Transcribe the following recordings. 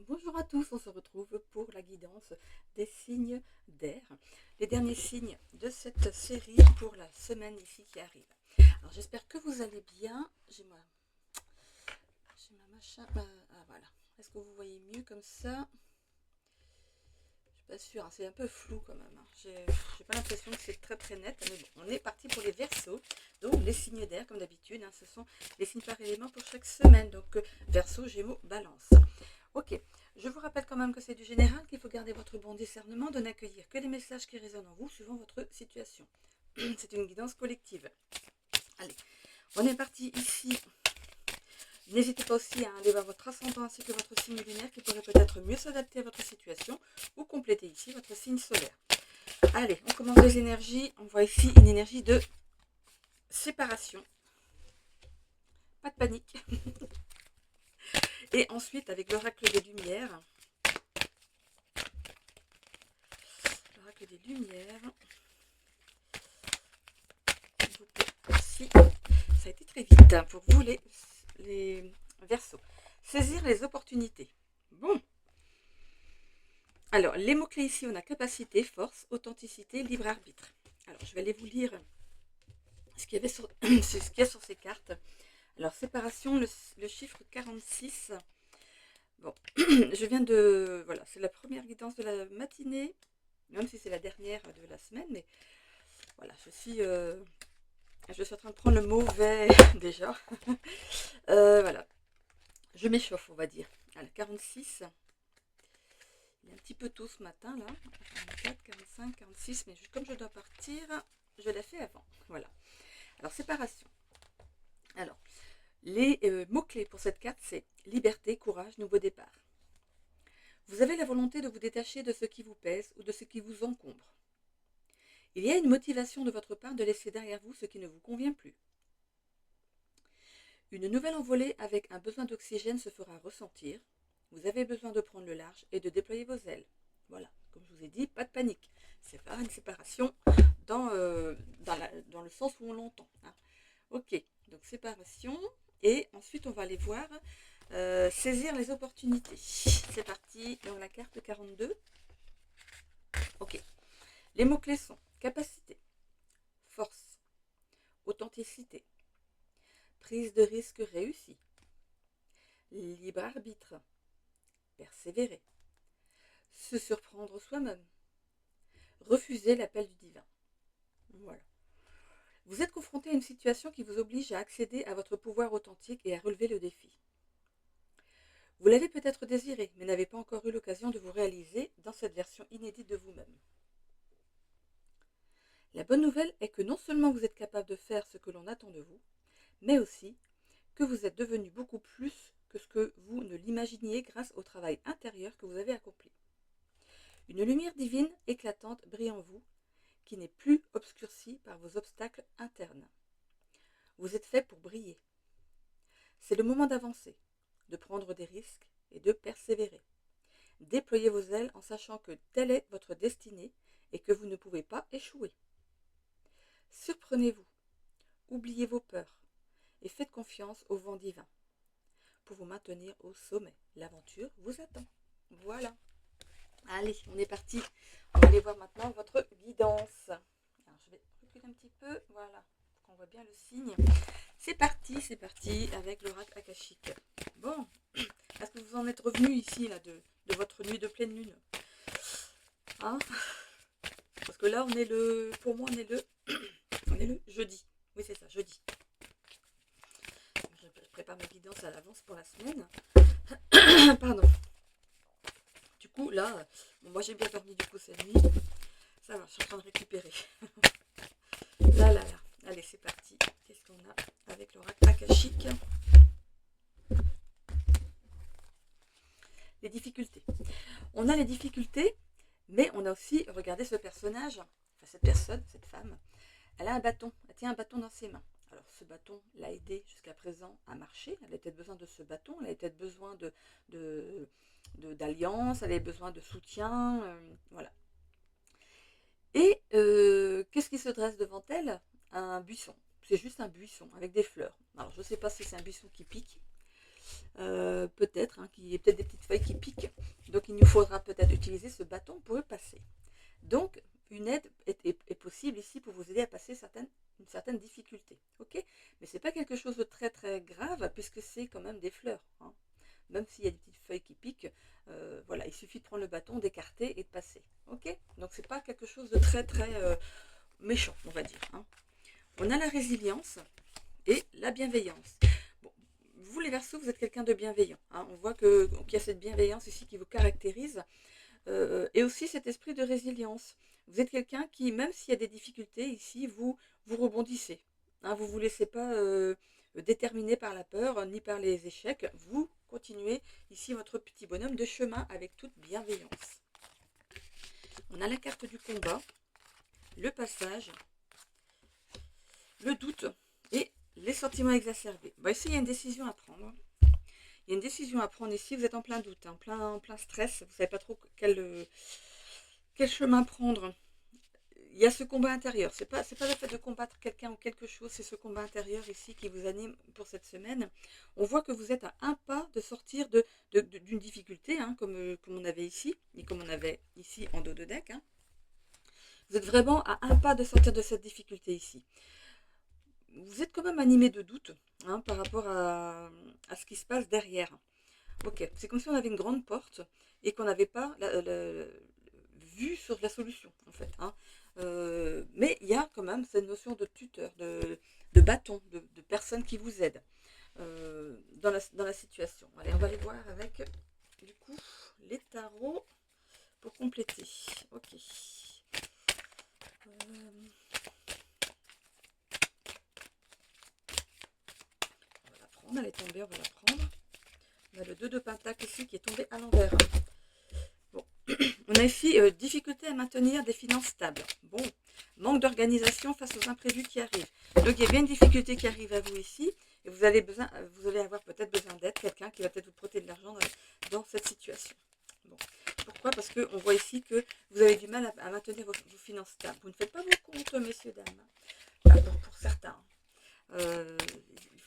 Bonjour à tous, on se retrouve pour la guidance des signes d'air, les derniers signes de cette série pour la semaine ici qui arrive. Alors j'espère que vous allez bien. J'ai ma machin. Ah voilà. Est-ce que vous voyez mieux comme ça? Je suis pas sûre, hein, c'est un peu flou quand même. Hein. J'ai pas l'impression que c'est très net, mais bon, on est parti pour les Verseaux. Donc les signes d'air, comme d'habitude, hein, ce sont les signes par élément pour chaque semaine. Donc Verseau, Gémeaux, Balance. Ok, je vous rappelle quand même que c'est du général, qu'il faut garder votre bon discernement, de n'accueillir que les messages qui résonnent en vous suivant votre situation. C'est une guidance collective. Allez, on est parti ici. N'hésitez pas aussi à aller voir votre ascendant ainsi que votre signe lunaire qui pourrait peut-être mieux s'adapter à votre situation ou compléter ici votre signe solaire. Allez, on commence les énergies. On voit ici une énergie de séparation. Pas de panique. Et ensuite, avec l'oracle des Lumières. L'oracle des Lumières. Merci. Ça a été très vite pour vous les Verseaux. Saisir les opportunités. Bon. Alors, les mots-clés ici, on a capacité, force, authenticité, libre arbitre. Alors, je vais aller vous lire ce qu'il y avait sur, ce qu'il y a sur ces cartes. Alors, séparation, le chiffre 46. Bon, je viens de... Voilà, c'est la première guidance de la matinée, même si c'est la dernière de la semaine, mais voilà, je suis en train de prendre le mauvais déjà. Voilà, je m'échauffe, on va dire. Alors, 46, il est un petit peu tôt ce matin, là. 44, 45, 46, mais comme je dois partir, je l'ai fait avant. Voilà. Alors, séparation. Alors, les mots-clés pour cette carte, c'est liberté, courage, nouveau départ. Vous avez la volonté de vous détacher de ce qui vous pèse ou de ce qui vous encombre. Il y a une motivation de votre part de laisser derrière vous ce qui ne vous convient plus. Une nouvelle envolée avec un besoin d'oxygène se fera ressentir. Vous avez besoin de prendre le large et de déployer vos ailes. Voilà, comme je vous ai dit, pas de panique. C'est pas une séparation dans le sens où on l'entend. Hein. Ok, donc séparation. Et ensuite, on va aller voir saisir les opportunités. C'est parti, dans la carte 42. Ok, les mots-clés sont capacité, force, authenticité, prise de risque réussie, libre arbitre, persévérer, se surprendre soi-même, refuser l'appel du divin. Voilà. Vous êtes confronté à une situation qui vous oblige à accéder à votre pouvoir authentique et à relever le défi. Vous l'avez peut-être désiré, mais n'avez pas encore eu l'occasion de vous réaliser dans cette version inédite de vous-même. La bonne nouvelle est que non seulement vous êtes capable de faire ce que l'on attend de vous, mais aussi que vous êtes devenu beaucoup plus que ce que vous ne l'imaginiez grâce au travail intérieur que vous avez accompli. Une lumière divine éclatante brille en vous, qui n'est plus obscurcie par vos obstacles internes. Vous êtes fait pour briller. C'est le moment d'avancer, de prendre des risques et de persévérer. Déployez vos ailes en sachant que telle est votre destinée et que vous ne pouvez pas échouer. Surprenez-vous, oubliez vos peurs et faites confiance au vent divin pour vous maintenir au sommet. L'aventure vous attend. Voilà. Allez, on est parti. On va aller voir maintenant votre guidance. Alors, je vais reculer un petit peu. Voilà, pour qu'on voit bien le signe. C'est parti avec l'oracle akashique. Bon, est-ce que vous en êtes revenu ici là, de votre nuit de pleine lune? Hein? Parce que là, pour moi, on est le jeudi. Oui, c'est ça, jeudi. Je prépare ma guidance à l'avance pour la semaine. Pardon. Du coup, là, bon, moi j'ai bien dormi du coup cette nuit. Ça va, je suis en train de récupérer. Là. Allez, c'est parti. Qu'est-ce qu'on a avec l'oracle akashique? Les difficultés. On a les difficultés, mais on a aussi, regardez ce personnage, enfin cette personne, cette femme, elle a un bâton, elle tient un bâton dans ses mains. Alors ce bâton l'a aidé jusqu'à présent à marcher, elle a peut-être besoin de ce bâton, elle a peut-être besoin d'alliance, elle a besoin de soutien, voilà. Et qu'est-ce qui se dresse devant elle? Un buisson. C'est juste un buisson avec des fleurs. Alors je ne sais pas si c'est un buisson qui pique, peut-être, hein, qu'il y ait peut-être des petites feuilles qui piquent. Donc il nous faudra peut-être utiliser ce bâton pour le passer. Donc une aide est possible ici pour vous aider à passer une certaine difficulté. Ok, mais c'est pas quelque chose de très très grave puisque c'est quand même des fleurs. Hein. Même s'il y a des petites feuilles qui piquent, voilà, il suffit de prendre le bâton, d'écarter et de passer. Ok, donc c'est pas quelque chose de très très méchant, on va dire. Hein. On a la résilience et la bienveillance. Bon, vous les Verseaux, vous êtes quelqu'un de bienveillant. Hein. On voit qu'il y a cette bienveillance ici qui vous caractérise et aussi cet esprit de résilience. Vous êtes quelqu'un qui, même s'il y a des difficultés ici, vous rebondissez. Hein, vous ne vous laissez pas déterminer par la peur ni par les échecs. Vous continuez ici votre petit bonhomme de chemin avec toute bienveillance. On a la carte du combat, le passage, le doute et les sentiments exacerbés. Bon, ici, il y a une décision à prendre. Il y a une décision à prendre ici. Vous êtes en plein doute, hein, en plein stress. Vous ne savez pas trop quel chemin prendre. Il y a ce combat intérieur. C'est pas le fait de combattre quelqu'un ou quelque chose. C'est ce combat intérieur ici qui vous anime pour cette semaine. On voit que vous êtes à un pas de sortir d'une difficulté, hein, comme on avait ici et comme on avait ici en dos de deck. Hein. Vous êtes vraiment à un pas de sortir de cette difficulté ici. Vous êtes quand même animé de doute, hein, par rapport à ce qui se passe derrière. Ok, c'est comme si on avait une grande porte et qu'on n'avait pas vue sur la solution, en fait. Hein. Mais il y a quand même cette notion de tuteur, de bâton, de personne qui vous aide dans la situation. Allez, on va aller voir avec, du coup, les tarots pour compléter. Ok. On va la prendre, elle est tombée, on va la prendre. On a le 2 de Pentacle ici qui est tombé à l'envers. Bon. On a ici difficulté à maintenir des finances stables. Bon, manque d'organisation face aux imprévus qui arrivent. Donc il y a bien une difficulté qui arrive à vous ici. Et vous allez avoir peut-être besoin d'aide, quelqu'un qui va peut-être vous prêter de l'argent dans cette situation. Bon. Pourquoi? Parce qu'on voit ici que vous avez du mal à maintenir vos finances stables. Vous ne faites pas vos comptes, messieurs, dames. Enfin, pour certains.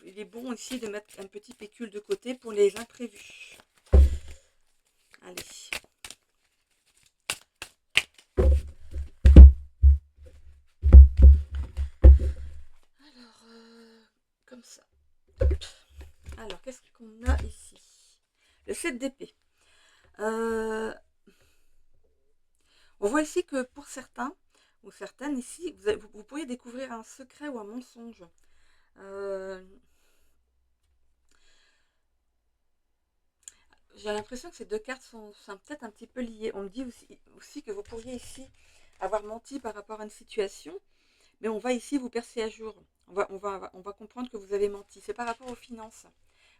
Il est bon ici de mettre un petit pécule de côté pour les imprévus. Allez. Alors, comme ça. Alors, qu'est-ce qu'on a ici? Le 7 d'épée. On voit ici que pour certains, ou certaines ici, vous pourriez découvrir un secret ou un mensonge. J'ai l'impression que ces deux cartes sont peut-être un petit peu liées. On me dit aussi que vous pourriez ici avoir menti par rapport à une situation, mais on va ici vous percer à jour. On va comprendre que vous avez menti. C'est par rapport aux finances.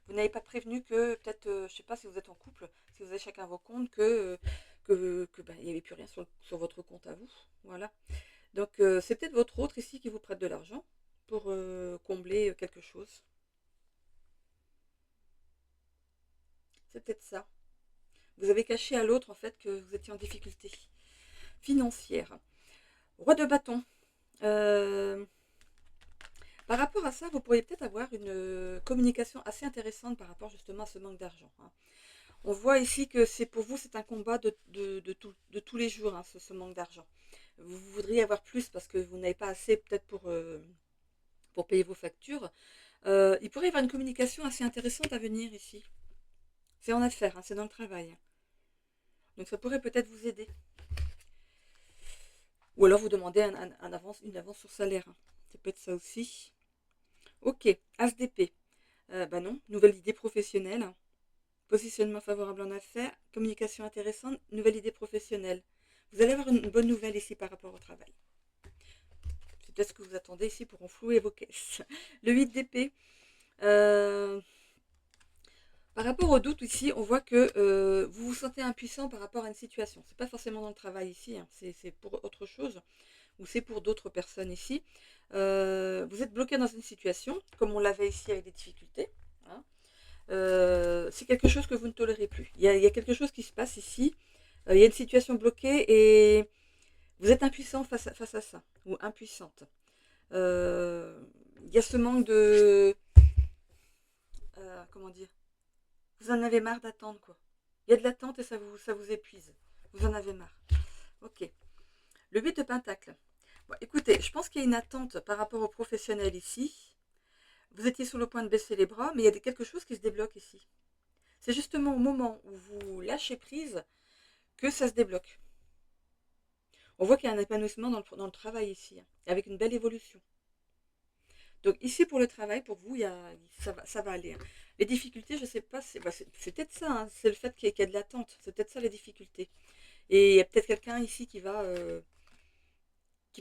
Vous n'avez pas prévenu que peut-être, je ne sais pas si vous êtes en couple, si vous avez chacun vos comptes, que il n'y avait plus rien sur votre compte à vous. Voilà. Donc c'est peut-être votre autre ici qui vous prête de l'argent pour combler quelque chose. C'est peut-être ça. Vous avez caché à l'autre en fait que vous étiez en difficulté financière. Roi de bâton. Par rapport à ça, vous pourriez peut-être avoir une communication assez intéressante par rapport justement à ce manque d'argent. Hein. On voit ici que pour vous, c'est un combat de tous les jours, hein, ce manque d'argent. Vous voudriez avoir plus parce que vous n'avez pas assez peut-être pour payer vos factures. Il pourrait y avoir une communication assez intéressante à venir ici. C'est en affaires, hein, c'est dans le travail. Donc ça pourrait peut-être vous aider. Ou alors vous demandez une avance sur salaire. Hein. Ça peut être ça aussi. Ok, As d'épée. Bah non, nouvelle idée professionnelle. Positionnement favorable en affaires, communication intéressante, nouvelle idée professionnelle. Vous allez avoir une bonne nouvelle ici par rapport au travail. C'est peut-être ce que vous attendez ici pour enflouer vos caisses. Le 8 d'épée. Par rapport au doute ici, on voit que vous vous sentez impuissant par rapport à une situation. C'est pas forcément dans le travail ici, hein, c'est pour autre chose, ou c'est pour d'autres personnes ici. Vous êtes bloqué dans une situation, comme on l'avait ici avec des difficultés. Hein. C'est quelque chose que vous ne tolérez plus. Il y a quelque chose qui se passe ici. Il y a une situation bloquée et vous êtes impuissant face à ça, ou impuissante. Il y a ce manque de... comment dire? Vous en avez marre d'attendre, quoi. Il y a de l'attente et ça vous épuise. Vous en avez marre. Ok. Le 8 de Pentacle. Bon, écoutez, je pense qu'il y a une attente par rapport aux professionnels ici. Vous étiez sur le point de baisser les bras, mais il y a quelque chose qui se débloque ici. C'est justement au moment où vous lâchez prise que ça se débloque. On voit qu'il y a un épanouissement dans le travail ici, hein, avec une belle évolution. Donc ici pour le travail, pour vous, ça va aller, hein. Les difficultés, je ne sais pas, c'est peut-être ça, hein, c'est le fait qu'il y a de l'attente, c'est peut-être ça les difficultés. Et il y a peut-être quelqu'un ici qui va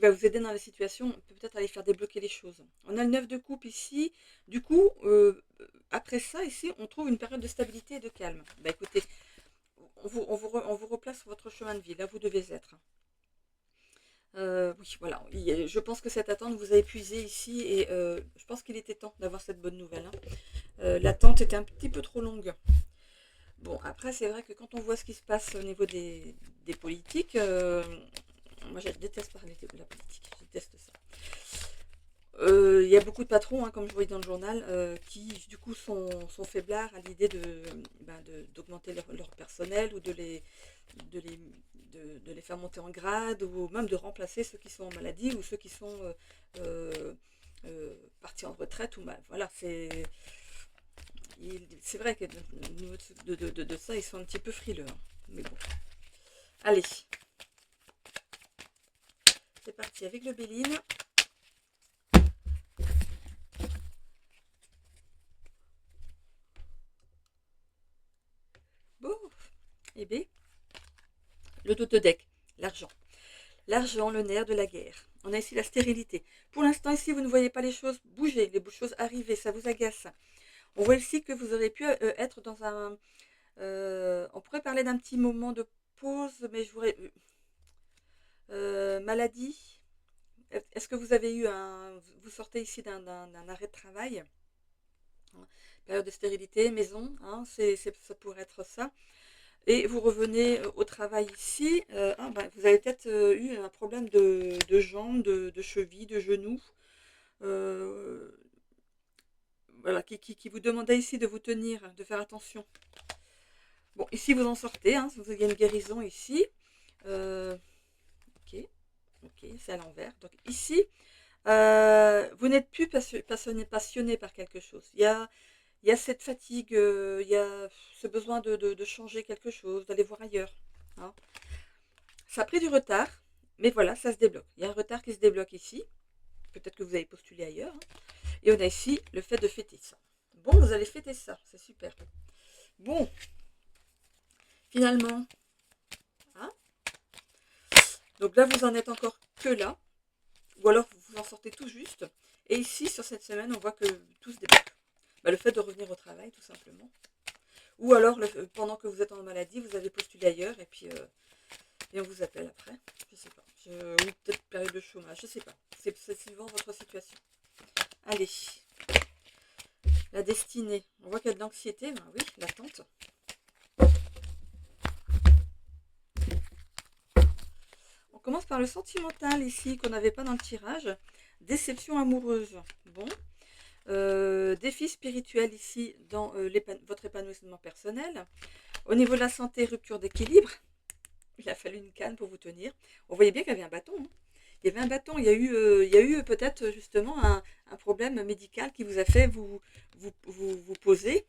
vous aider dans la situation, peut-être aller faire débloquer les choses. On a le 9 de coupe ici, du coup, après ça, ici, on trouve une période de stabilité et de calme. Bah écoutez, on vous replace sur votre chemin de vie, là vous devez être. Oui, voilà. Je pense que cette attente vous a épuisé ici et je pense qu'il était temps d'avoir cette bonne nouvelle, hein. L'attente était un petit peu trop longue. Bon, après, c'est vrai que quand on voit ce qui se passe au niveau des politiques, moi je déteste parler de la politique, je déteste ça. Il y a beaucoup de patrons, hein, comme je voyais dans le journal, qui du coup sont faiblards à l'idée d'augmenter leur personnel ou de les, de les faire monter en grade ou même de remplacer ceux qui sont en maladie ou ceux qui sont partis en retraite ou mal. Voilà, c'est vrai que au niveau de ça, ils sont un petit peu frileux, hein. Mais bon. Allez, c'est parti avec le Béline. Bon, et B, le dos de deck, l'argent. L'argent, le nerf de la guerre. On a ici la stérilité. Pour l'instant, ici, vous ne voyez pas les choses bouger, les choses arriver, ça vous agace. On voit ici que vous aurez pu être dans un... on pourrait parler d'un petit moment de pause, mais je voudrais... maladie. Est-ce que vous avez eu un... Vous sortez ici d'un arrêt de travail, hein, période de stérilité, maison, hein, ça pourrait être ça. Et vous revenez au travail ici, vous avez peut-être eu un problème de jambes, de chevilles, de genoux, euh, voilà, qui vous demandait ici de vous tenir, de faire attention. Bon, ici vous en sortez, hein, vous avez une guérison ici. Ok, ok, c'est à l'envers. Donc ici, vous n'êtes plus passionné par quelque chose. Il y a cette fatigue, il y a ce besoin de changer quelque chose, d'aller voir ailleurs, hein. Ça a pris du retard, mais voilà, ça se débloque. Il y a un retard qui se débloque ici. Peut-être que vous avez postulé ailleurs, hein. Et on a ici le fait de fêter ça. Bon, vous allez fêter ça, c'est super. Bon, finalement, hein, donc là, vous en êtes encore que là. Ou alors, vous en sortez tout juste. Et ici, sur cette semaine, on voit que tout se débloque. Bah, le fait de revenir au travail, tout simplement. Ou alors, pendant que vous êtes en maladie, vous avez postulé ailleurs et puis et on vous appelle après. Je sais pas. Ou peut-être période de chômage, je sais pas. C'est suivant votre situation. Allez, la destinée. On voit qu'il y a de l'anxiété, ben oui, l'attente. On commence par le sentimental ici, qu'on n'avait pas dans le tirage. Déception amoureuse. Bon. Défi spirituel ici dans votre épanouissement personnel. Au niveau de la santé, rupture d'équilibre. Il a fallu une canne pour vous tenir. On voyait bien qu'il y avait un bâton, hein. Il y avait un bâton. Il y a eu peut-être justement un problème médical qui vous a fait vous poser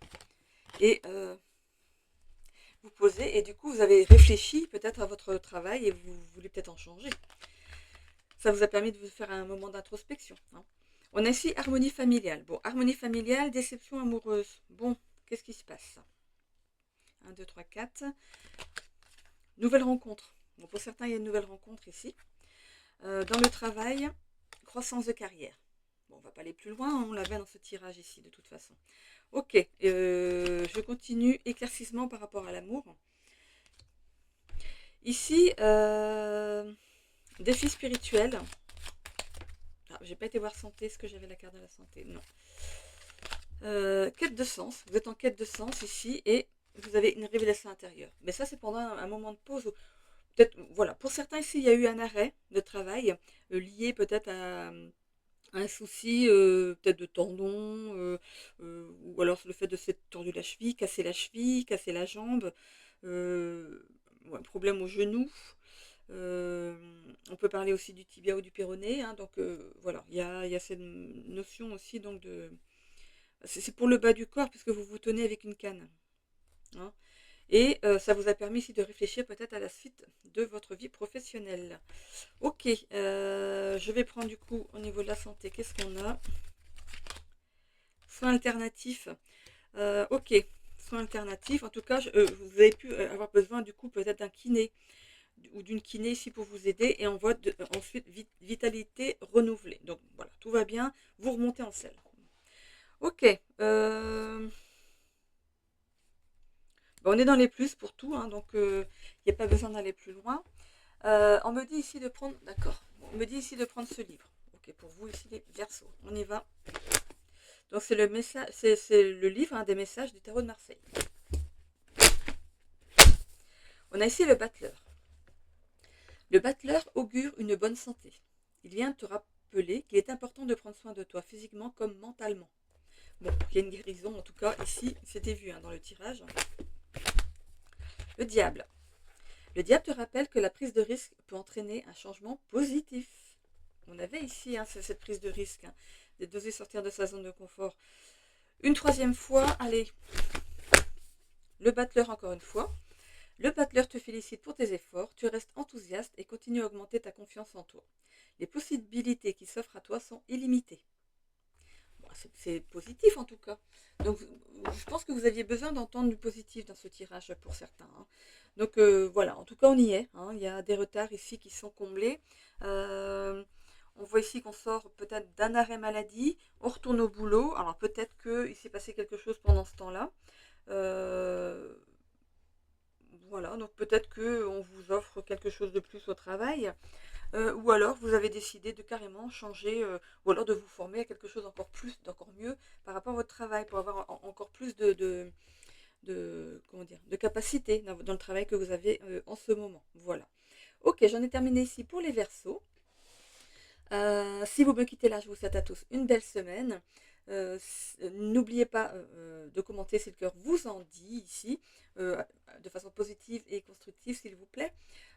et vous poser et du coup vous avez réfléchi peut-être à votre travail et vous voulez peut-être en changer. Ça vous a permis de vous faire un moment d'introspection, hein. On a ici harmonie familiale. Bon, harmonie familiale, déception amoureuse. Bon, qu'est-ce qui se passe? 1, 2, 3, 4. Nouvelle rencontre. Bon, pour certains, il y a une nouvelle rencontre ici. Dans le travail, croissance de carrière. Bon, on va pas aller plus loin, on l'avait dans ce tirage ici de toute façon. Ok, je continue. Éclaircissement par rapport à l'amour. Ici, défi spirituel. Ah, j'ai pas été voir santé, est-ce que j'avais la carte de la santé? Non. Quête de sens. Vous êtes en quête de sens ici et vous avez une révélation intérieure. Mais ça, c'est pendant un moment de pause. Peut-être, voilà. Pour certains ici, il y a eu un arrêt de travail lié peut-être un souci peut-être de tendon, ou alors le fait de s'être tordu la cheville, casser la jambe, ou un problème au genou. Euh, on peut parler aussi du tibia ou du péroné, hein, donc voilà, il y a cette notion aussi donc de... C'est pour le bas du corps puisque vous vous tenez avec une canne, hein. Et ça vous a permis ici de réfléchir peut-être à la suite de votre vie professionnelle. Ok, je vais prendre du coup au niveau de la santé, qu'est-ce qu'on a? Soins alternatifs. Ok, soins alternatifs. En tout cas, vous avez pu avoir besoin du coup peut-être d'un kiné ou d'une kiné ici pour vous aider et on voit ensuite vitalité renouvelée. Donc voilà, tout va bien, vous remontez en selle. Ok, on est dans les plus pour tout, hein, donc il n'y a pas besoin d'aller plus loin. On me dit ici de prendre, d'accord, on me dit ici de prendre ce livre. Ok, pour vous ici les Verseaux, on y va. Donc c'est le message, c'est le livre, hein, des messages du tarot de Marseille. On a ici le battleur. Le battleur augure une bonne santé. Il vient te rappeler qu'il est important de prendre soin de toi physiquement comme mentalement. Bon, il y a une guérison en tout cas ici, c'était vu, hein, dans le tirage. Le diable. Le diable te rappelle que la prise de risque peut entraîner un changement positif. On avait ici, hein, cette prise de risque, hein, d'oser sortir de sa zone de confort. Une troisième fois, allez. Le battleur encore une fois. Le battleur te félicite pour tes efforts, tu restes enthousiaste et continues à augmenter ta confiance en toi. Les possibilités qui s'offrent à toi sont illimitées. Bon, c'est positif en tout cas. Donc je pense que vous aviez besoin d'entendre du positif dans ce tirage pour certains, hein. Donc voilà, en tout cas on y est, hein. Il y a des retards ici qui sont comblés. On voit ici qu'on sort peut-être d'un arrêt maladie, on retourne au boulot. Alors peut-être qu'il s'est passé quelque chose pendant ce temps-là. Euh, voilà, donc peut-être qu'on vous offre quelque chose de plus au travail. Ou alors vous avez décidé de carrément changer, ou alors de vous former à quelque chose d'encore plus, d'encore mieux par rapport à votre travail, pour avoir encore plus comment dire, de capacité dans le travail que vous avez en ce moment. Voilà. Ok, j'en ai terminé ici pour les Verseaux. Si vous me quittez là, je vous souhaite à tous une belle semaine. N'oubliez pas de commenter si le cœur vous en dit ici, euh, de façon positive et constructive s'il vous plaît,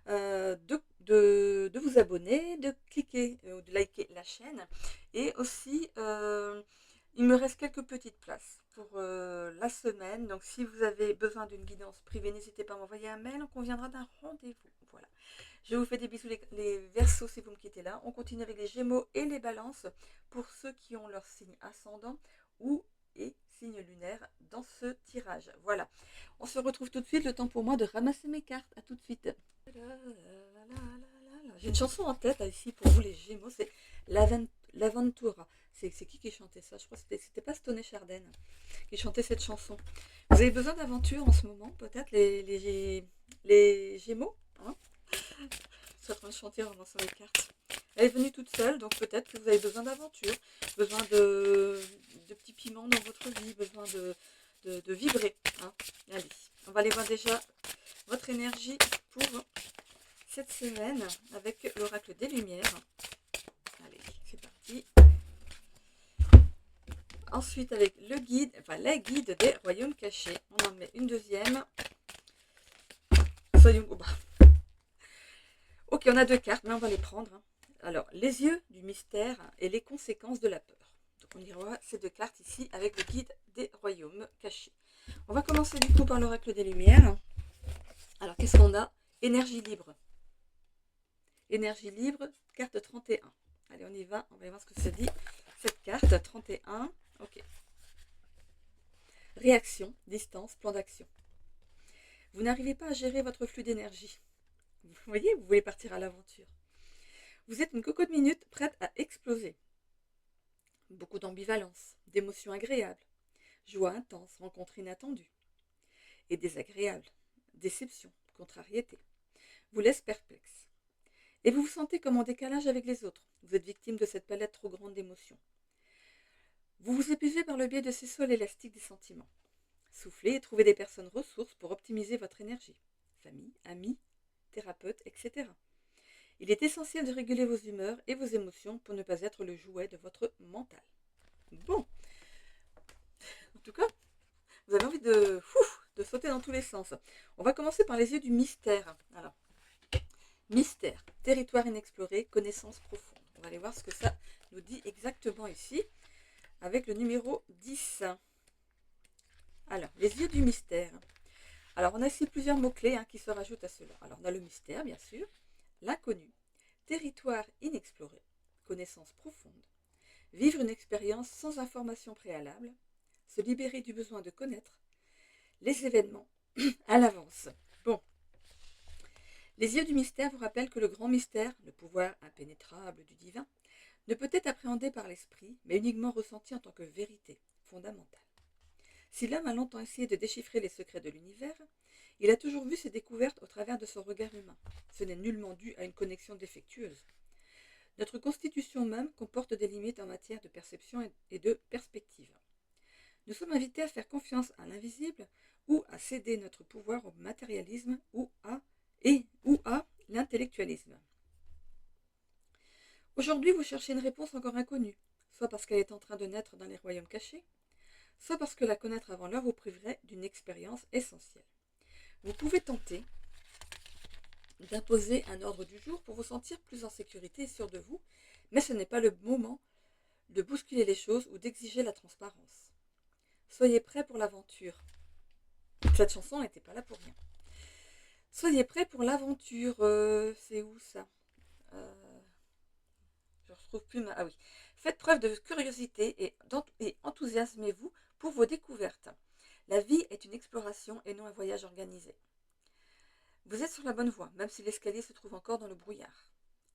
de vous abonner, de cliquer ou de liker la chaîne. Et aussi, il me reste quelques petites places pour la semaine. Donc si vous avez besoin d'une guidance privée, n'hésitez pas à m'envoyer un mail, on conviendra d'un rendez-vous. Voilà. Je vous fais des bisous les Verseaux si vous me quittez là. On continue avec les Gémeaux et les Balances pour ceux qui ont leur signe ascendant ou et signe lunaire dans ce tirage. Voilà. On se retrouve tout de suite. Le temps pour moi de ramasser mes cartes. À tout de suite. J'ai une chanson en tête ici pour vous les Gémeaux. C'est L'Aventura. C'est qui chantait ça? Je crois que c'était pas Stoney Chardin qui chantait cette chanson. Vous avez besoin d'aventure en ce moment, peut-être, les Gémeaux, hein? Je suis en train de chanter en lançant les cartes. Elle est venue toute seule, donc peut-être que vous avez besoin d'aventure, besoin de petits piments dans votre vie, besoin de vibrer, hein. Allez, on va aller voir déjà votre énergie pour cette semaine avec l'oracle des Lumières. Allez, c'est parti. Ensuite, avec le guide, enfin la guide des royaumes cachés. On en met une deuxième. Soyons... Oh bah. Ok, on a deux cartes, mais on va les prendre, hein. Alors, les yeux du mystère et les conséquences de la peur. Donc, on y revoit ces deux cartes ici avec le guide des royaumes cachés. On va commencer du coup par l'oracle des Lumières. Alors, qu'est-ce qu'on a? Énergie libre. Énergie libre, carte 31. Allez, on y va. On va voir ce que ça dit. Cette carte, 31. Ok. Réaction, distance, plan d'action. Vous n'arrivez pas à gérer votre flux d'énergie. Vous voyez, vous voulez partir à l'aventure. Vous êtes une cocotte minute prête à exploser. Beaucoup d'ambivalence, d'émotions agréables, joie intense, rencontre inattendue. Et désagréable, déception, contrariété. Vous laisse perplexe. Et vous vous sentez comme en décalage avec les autres. Vous êtes victime de cette palette trop grande d'émotions. Vous vous épuisez par le biais de ces sols élastiques des sentiments. Soufflez et trouvez des personnes ressources pour optimiser votre énergie. Famille, amis, thérapeutes, etc. Il est essentiel de réguler vos humeurs et vos émotions pour ne pas être le jouet de votre mental. Bon, en tout cas, vous avez envie de sauter dans tous les sens. On va commencer par les yeux du mystère. Alors, mystère, territoire inexploré, connaissance profonde. On va aller voir ce que ça nous dit exactement ici, avec le numéro 10. Alors, les yeux du mystère. Alors, on a ici plusieurs mots-clés qui se rajoutent à cela. Alors, on a le mystère, bien sûr, l'inconnu, territoire inexploré, connaissance profonde, vivre une expérience sans information préalable, se libérer du besoin de connaître les événements à l'avance. Bon, les yeux du mystère vous rappellent que le grand mystère, le pouvoir impénétrable du divin, ne peut être appréhendé par l'esprit, mais uniquement ressenti en tant que vérité fondamentale. Si l'homme a longtemps essayé de déchiffrer les secrets de l'univers, il a toujours vu ces découvertes au travers de son regard humain. Ce n'est nullement dû à une connexion défectueuse. Notre constitution même comporte des limites en matière de perception et de perspective. Nous sommes invités à faire confiance à l'invisible ou à céder notre pouvoir au matérialisme ou à l'intellectualisme. Aujourd'hui, vous cherchez une réponse encore inconnue, soit parce qu'elle est en train de naître dans les royaumes cachés, soit parce que la connaître avant l'heure vous priverait d'une expérience essentielle. Vous pouvez tenter d'imposer un ordre du jour pour vous sentir plus en sécurité et sûr de vous, mais ce n'est pas le moment de bousculer les choses ou d'exiger la transparence. Soyez prêts pour l'aventure. Cette chanson n'était pas là pour rien. Soyez prêts pour l'aventure. C'est où ça Je retrouve plus ma... Ah oui. Faites preuve de curiosité et enthousiasmez-vous pour vos découvertes. La vie est une exploration et non un voyage organisé. Vous êtes sur la bonne voie, même si l'escalier se trouve encore dans le brouillard,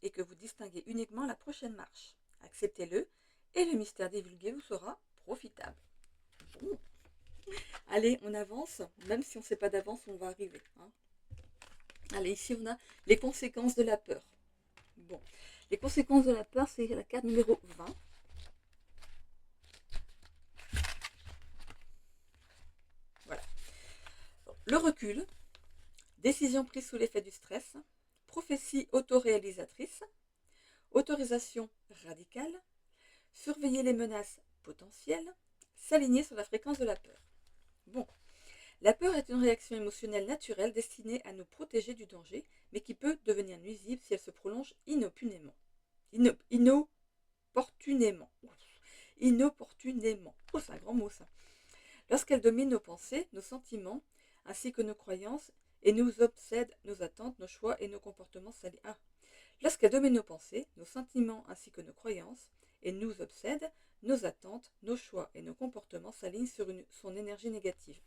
et que vous distinguez uniquement la prochaine marche. Acceptez-le, et le mystère divulgué vous sera profitable. Bon. Allez, on avance, même si on ne sait pas d'avance où on va arriver. Allez, ici on a les conséquences de la peur. Bon, les conséquences de la peur, c'est la carte numéro 20. Voilà. Le recul, décision prise sous l'effet du stress, prophétie autoréalisatrice, autorisation radicale, surveiller les menaces potentielles, s'aligner sur la fréquence de la peur. Bon, la peur est une réaction émotionnelle naturelle destinée à nous protéger du danger, mais qui peut devenir nuisible si elle se prolonge inoportunément. Inoportunément. Oh, c'est un grand mot ça. Lorsqu'elle domine nos pensées, nos sentiments, ainsi que nos croyances, et nous obsède nos attentes, nos choix et nos comportements s'alignent. Lorsqu'elle domine nos pensées, nos sentiments, ainsi que nos croyances, et nous obsède, nos attentes, nos choix et nos comportements s'alignent sur son énergie négative.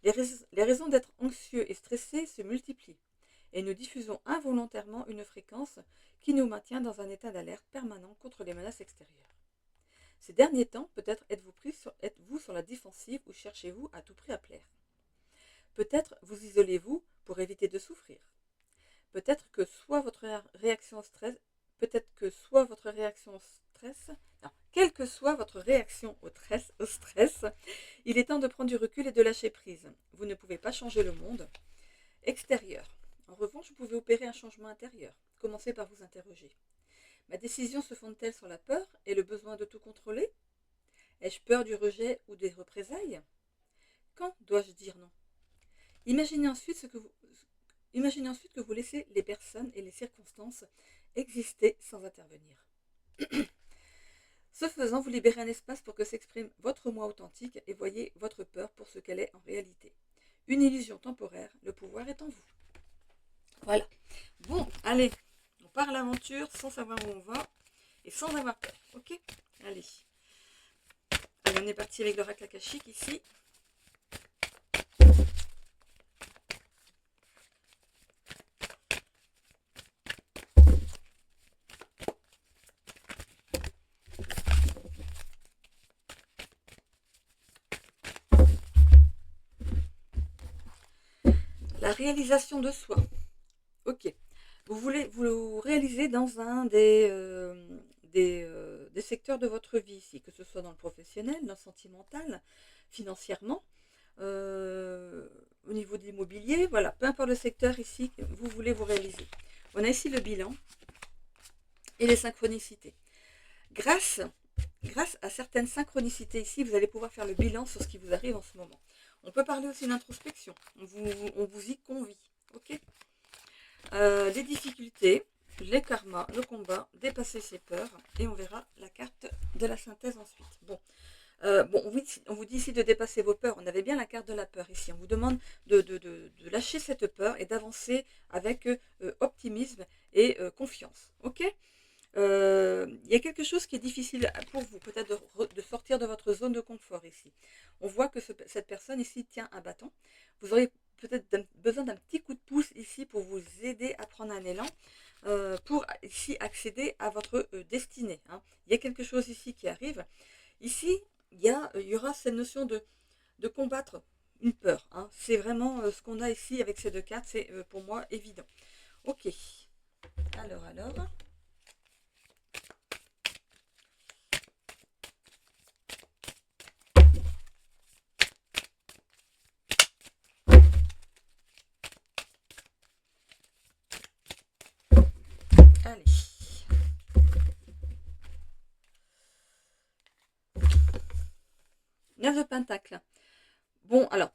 Les raisons d'être anxieux et stressé se multiplient, et nous diffusons involontairement une fréquence qui nous maintient dans un état d'alerte permanent contre les menaces extérieures. Ces derniers temps, peut-être êtes-vous sur la défensive ou cherchez-vous à tout prix à plaire. Peut-être vous isolez-vous pour éviter de souffrir. Peut-être que soit votre réaction au stress, quelle que soit votre réaction au stress, il est temps de prendre du recul et de lâcher prise. Vous ne pouvez pas changer le monde extérieur. En revanche, vous pouvez opérer un changement intérieur. Commencez par vous interroger. Ma décision se fonde-t-elle sur la peur et le besoin de tout contrôler? Ai-je peur du rejet ou des représailles? Quand dois-je dire non? Imaginez ensuite que vous laissez les personnes et les circonstances exister sans intervenir. Ce faisant, vous libérez un espace pour que s'exprime votre moi authentique et voyez votre peur pour ce qu'elle est en réalité. Une illusion temporaire, le pouvoir est en vous. Voilà. Bon, allez, on part à l'aventure sans savoir où on va et sans avoir peur. Ok? Allez. Allez, on est parti avec l'oracle akashique ici. La réalisation de soi. Ok. Vous voulez vous réaliser dans un des secteurs de votre vie ici, que ce soit dans le professionnel, dans le sentimental, financièrement, au niveau de l'immobilier, voilà, peu importe le secteur ici, vous voulez vous réaliser. On a ici le bilan, et les synchronicités. Grâce à certaines synchronicités ici, vous allez pouvoir faire le bilan sur ce qui vous arrive en ce moment. On peut parler aussi d'introspection, on vous y convie. Ok. Les difficultés, les karmas, le combat, dépasser ses peurs, et on verra la carte de la synthèse ensuite. Bon, on vous dit ici de dépasser vos peurs. On avait bien la carte de la peur ici. On vous demande de lâcher cette peur et d'avancer avec optimisme et confiance. Ok. Il y a quelque chose qui est difficile pour vous, peut-être de sortir de votre zone de confort ici. On voit que cette personne ici tient un bâton. Vous aurez peut-être besoin d'un petit coup de pouce ici pour vous aider à prendre un élan, pour ici accéder à votre destinée. Hein. Il y a quelque chose ici qui arrive. Ici, il y aura cette notion de combattre une peur. Hein. C'est vraiment ce qu'on a ici avec ces deux cartes, c'est pour moi évident. Ok. Alors. Allez. Neuf de Pentacle. Bon, alors,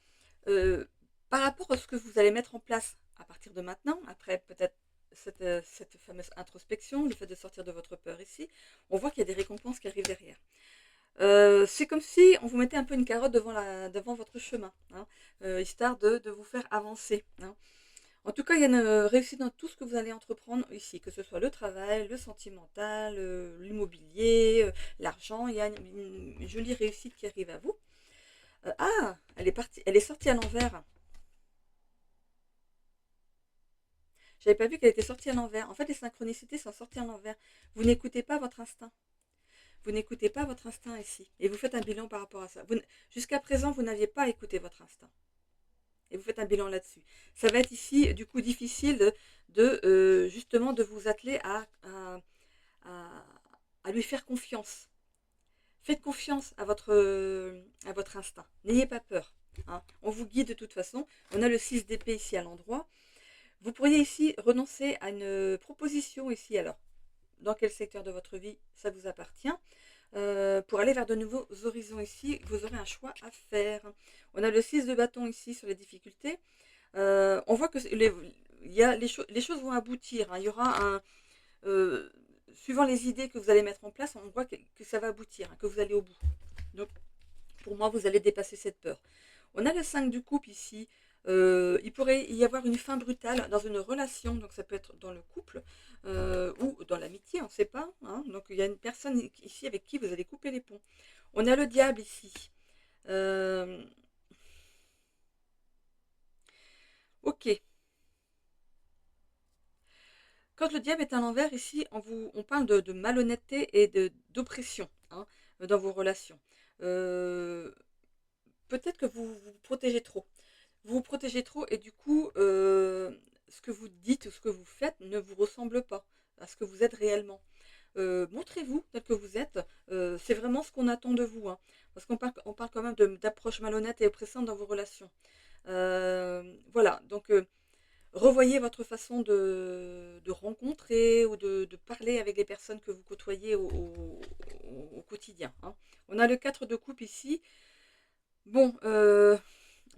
par rapport à ce que vous allez mettre en place à partir de maintenant, après peut-être cette fameuse introspection, le fait de sortir de votre peur ici, on voit qu'il y a des récompenses qui arrivent derrière. C'est comme si on vous mettait un peu une carotte devant votre chemin, hein, histoire de vous faire avancer. Hein. En tout cas, il y a une réussite dans tout ce que vous allez entreprendre ici, que ce soit le travail, le sentimental, l'immobilier, l'argent. Il y a une jolie réussite qui arrive à vous. Elle est sortie à l'envers. J'avais pas vu qu'elle était sortie à l'envers. En fait, les synchronicités sont sorties à l'envers. Vous n'écoutez pas votre instinct. Vous n'écoutez pas votre instinct ici. Et vous faites un bilan par rapport à ça. Jusqu'à présent, vous n'aviez pas écouté votre instinct. Et vous faites un bilan là-dessus. Ça va être ici, du coup, difficile justement de vous atteler à lui faire confiance. Faites confiance à votre instinct. N'ayez pas peur. Hein. On vous guide de toute façon. On a le 6 d'épée ici à l'endroit. Vous pourriez ici renoncer à une proposition ici. Alors, dans quel secteur de votre vie ça vous appartient, pour aller vers de nouveaux horizons ici, vous aurez un choix à faire. On a le 6 de bâton ici sur les difficultés. On voit que les choses vont aboutir. Hein. Il y aura suivant les idées que vous allez mettre en place, on voit que ça va aboutir, hein, que vous allez au bout. Donc, pour moi, vous allez dépasser cette peur. On a le 5 du couple ici. Il pourrait y avoir une fin brutale dans une relation, donc ça peut être dans le couple ou dans l'amitié, on ne sait pas. Hein. Donc il y a une personne ici avec qui vous allez couper les ponts. On a le diable ici. Ok. Quand le diable est à l'envers, ici, on parle de malhonnêteté et d'oppression, hein, dans vos relations. Peut-être que vous vous protégez trop. Vous vous protégez trop et du coup, ce que vous dites ou ce que vous faites ne vous ressemble pas à ce que vous êtes réellement. Montrez-vous tel que vous êtes. C'est vraiment ce qu'on attend de vous. Hein, parce on parle quand même d'approche malhonnête et oppressante dans vos relations. Voilà, donc revoyez votre façon de rencontrer ou de parler avec les personnes que vous côtoyez au quotidien. Hein. On a le 4 de coupe ici. Bon,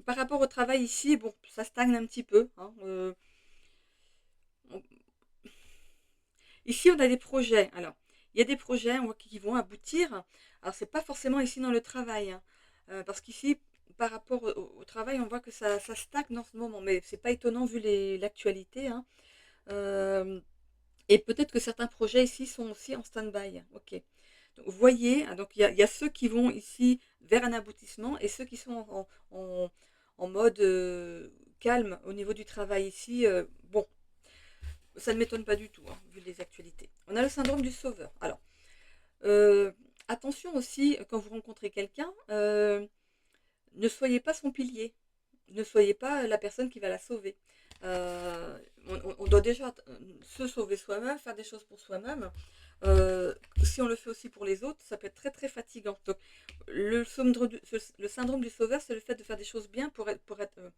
par rapport au travail ici, bon, ça stagne un petit peu. Hein, on- Ici, on a des projets. Alors, il y a des projets qui vont aboutir. Alors, c'est pas forcément ici dans le travail. Hein, parce qu'ici, par rapport au travail, on voit que ça stagne en ce moment. Mais c'est pas étonnant vu l'actualité. Hein. Euh, et peut-être que certains projets ici sont aussi en stand-by. Ok. Donc, vous voyez, hein, donc il y a ceux qui vont ici vers un aboutissement et ceux qui sont en mode calme au niveau du travail ici. Bon, ça ne m'étonne pas du tout, hein, vu les actualités. On a le syndrome du sauveur. Alors, euh, attention aussi, quand vous rencontrez quelqu'un, ne soyez pas son pilier. Ne soyez pas la personne qui va la sauver. On doit déjà se sauver soi-même, faire des choses pour soi-même. Si on le fait aussi pour les autres, ça peut être très très fatigant. Donc, le syndrome du sauveur, c'est le fait de faire des choses bien pour être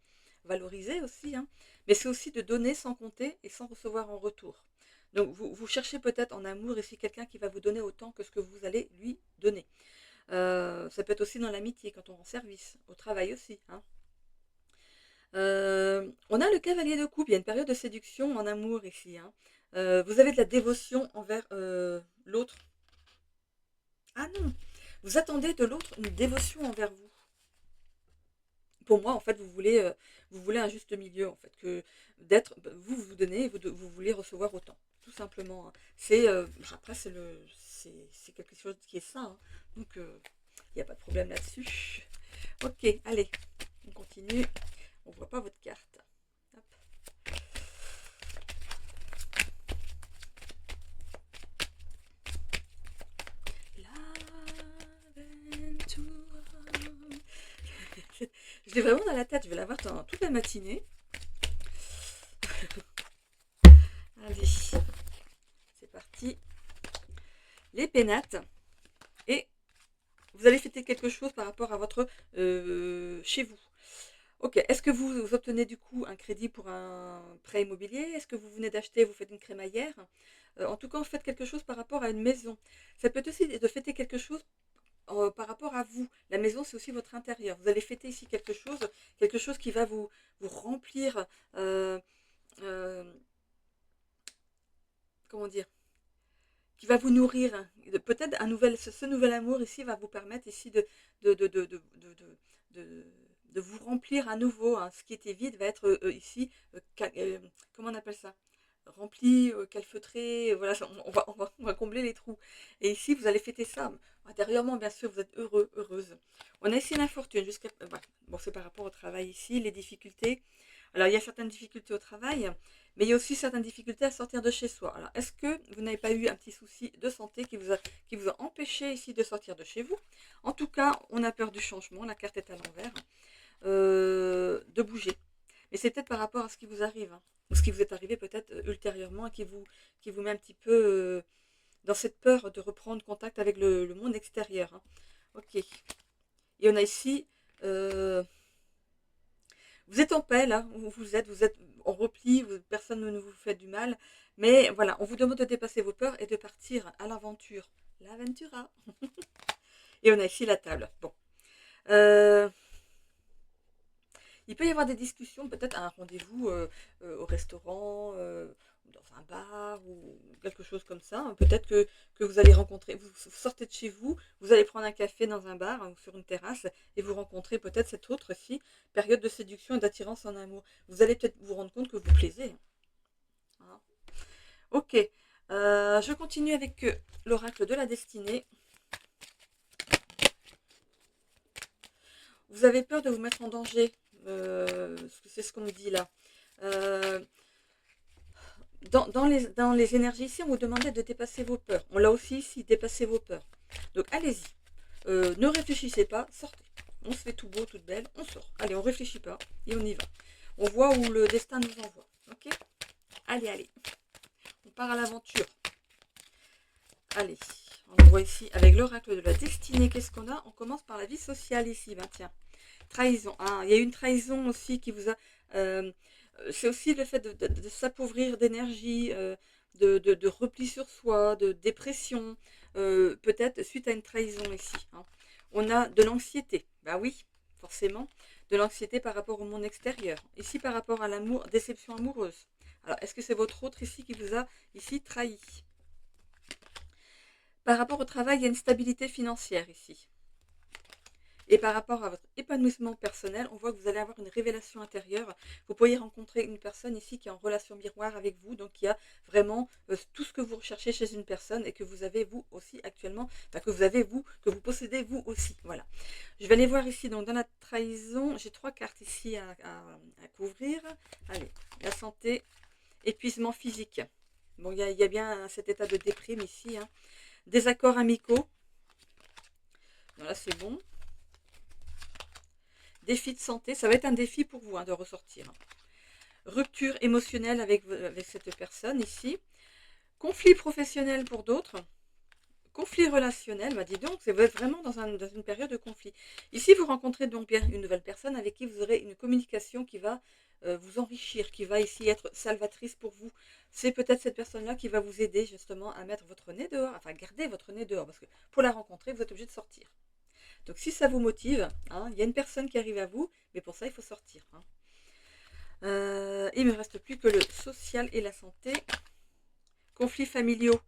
valorisé aussi. Hein. Mais c'est aussi de donner sans compter et sans recevoir en retour. Donc, vous cherchez peut-être en amour ici quelqu'un qui va vous donner autant que ce que vous allez lui donner. Ça peut être aussi dans l'amitié, quand on rend service, au travail aussi, hein. On a le cavalier de coupe, il y a une période de séduction en amour ici, hein. Vous avez de la dévotion envers l'autre. Ah non, vous attendez de l'autre une dévotion envers vous. Pour moi, en fait, vous voulez un juste milieu, en fait, que d'être, vous vous donnez, vous voulez recevoir autant, tout simplement, hein. Après, c'est quelque chose qui est sain, hein. Donc, il n'y a pas de problème là-dessus. Ok, allez, on continue. On ne voit pas votre carte. Hop. Je l'ai vraiment dans la tête, je vais l'avoir toute la matinée. Allez, c'est parti. Les pénates. Et vous allez fêter quelque chose par rapport à votre chez vous. Ok, est-ce que vous obtenez du coup un crédit pour un prêt immobilier? Est-ce que vous venez d'acheter, vous faites une crémaillère? En tout cas, vous faites quelque chose par rapport à une maison. Ça peut être aussi de fêter quelque chose par rapport à vous. La maison, c'est aussi votre intérieur. Vous allez fêter ici quelque chose qui va vous remplir, euh, comment dire, qui va vous nourrir. Peut-être ce nouvel amour ici va vous permettre ici de, de, de, de, de, de- de- de vous remplir à nouveau, hein. Ce qui était vide va être ici, comment on appelle ça? Rempli, calfeutré, voilà, on va combler les trous. Et ici, vous allez fêter ça. Intérieurement, bien sûr, vous êtes heureux, heureuse. On a ici l'infortune, voilà. Bon, c'est par rapport au travail ici, les difficultés. Alors, il y a certaines difficultés au travail, mais il y a aussi certaines difficultés à sortir de chez soi. Alors, est-ce que vous n'avez pas eu un petit souci de santé qui vous a empêché ici de sortir de chez vous? En tout cas, on a peur du changement, la carte est à l'envers, de bouger. Mais c'est peut-être par rapport à ce qui vous arrive, hein, ou ce qui vous est arrivé peut-être ultérieurement et qui vous met un petit peu dans cette peur de reprendre contact avec le monde extérieur, hein. Ok. Et on a ici, euh, vous êtes en paix là, où vous êtes en repli, personne ne vous fait du mal. Mais voilà, on vous demande de dépasser vos peurs et de partir à l'aventure. L'aventura. Et on a ici la table. Bon. Euh, Il peut y avoir des discussions, peut-être à un rendez-vous au restaurant, dans un bar ou quelque chose comme ça. Peut-être que vous allez rencontrer, vous sortez de chez vous, vous allez prendre un café dans un bar ou sur une terrasse et vous rencontrez peut-être cette autre-ci, période de séduction et d'attirance en amour. Vous allez peut-être vous rendre compte que vous plaisez, hein. Ok, je continue avec l'oracle de la destinée. Vous avez peur de vous mettre en danger, c'est ce qu'on me dit là. Euh, dans les énergies ici, on vous demandait de dépasser vos peurs. On l'a aussi ici, dépasser vos peurs. Donc allez-y. Ne réfléchissez pas, sortez. On se fait tout beau, toute belle, on sort. Allez, on réfléchit pas et on y va. On voit où le destin nous envoie. Ok? Allez, allez. On part à l'aventure. Allez, on voit ici avec l'oracle de la destinée, qu'est-ce qu'on a? On commence par la vie sociale ici. Ben tiens, trahison. Ah, il y a une trahison aussi qui vous a... c'est aussi le fait de s'appauvrir d'énergie, de repli sur soi, de dépression, peut-être suite à une trahison ici, hein. On a de l'anxiété. Bah oui, forcément. De l'anxiété par rapport au monde extérieur. Ici, par rapport à l'amour, déception amoureuse. Alors, est-ce que c'est votre autre ici qui vous a ici trahi? Par rapport au travail, il y a une stabilité financière ici. Et par rapport à votre épanouissement personnel, on voit que vous allez avoir une révélation intérieure. Vous pourriez rencontrer une personne ici qui est en relation miroir avec vous, donc qui a vraiment tout ce que vous recherchez chez une personne et que vous avez vous aussi actuellement, enfin que vous avez vous, que vous possédez vous aussi. Voilà. Je vais aller voir ici, donc dans la trahison, j'ai 3 cartes ici à couvrir. Allez, la santé, épuisement physique. Bon, il y a bien cet état de déprime ici, hein. Désaccords amicaux. Voilà, c'est bon. Défi de santé, ça va être un défi pour vous, hein, de ressortir. Rupture émotionnelle avec cette personne ici. Conflit professionnel pour d'autres. Conflit relationnel, bah dis donc, vous êtes vraiment dans une période de conflit. Ici, vous rencontrez donc bien une nouvelle personne avec qui vous aurez une communication qui va vous enrichir, qui va ici être salvatrice pour vous. C'est peut-être cette personne-là qui va vous aider justement à mettre votre nez dehors, enfin garder votre nez dehors, parce que pour la rencontrer, vous êtes obligé de sortir. Donc si ça vous motive, hein, il y a une personne qui arrive à vous, mais pour ça il faut sortir. Hein. Il ne me reste plus que le social et la santé. Conflits familiaux.